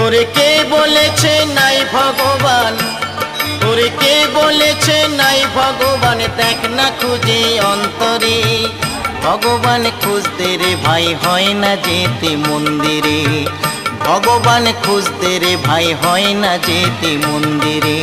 তোরে কে বলেছে নাই ভগবান, তোরে কে বলেছে নাই ভগবান, দেখ না খুঁজে অন্তরে। ভগবান খুঁজতে রে ভাই হয় না যেতে মন্দিরে, ভগবান খুঁজতে রে ভাই হয় না যেতে মন্দিরে।